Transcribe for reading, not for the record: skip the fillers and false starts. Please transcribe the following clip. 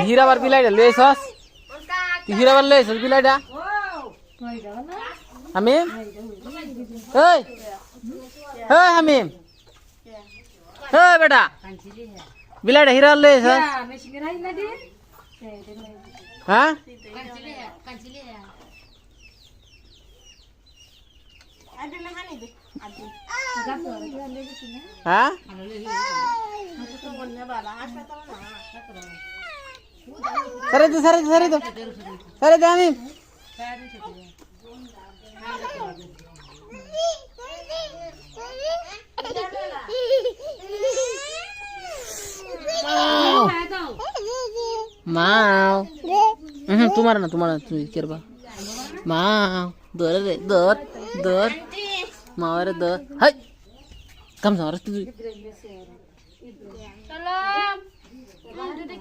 হিরাবার বিলাইটা লইছস তুই হিরাবার লইছস বিলাইটা হামিম এই এই হামিম এই বেটা বিলাইটা হিরাবার লইছস হ্যাঁ হ্যাঁ সরে দে সরে দে সরে দে সরে দে আমি মাও তোমার না তুমি করবা মাও দর রে দর দর মাওয়ার দর হাই কাম সামরাস তুই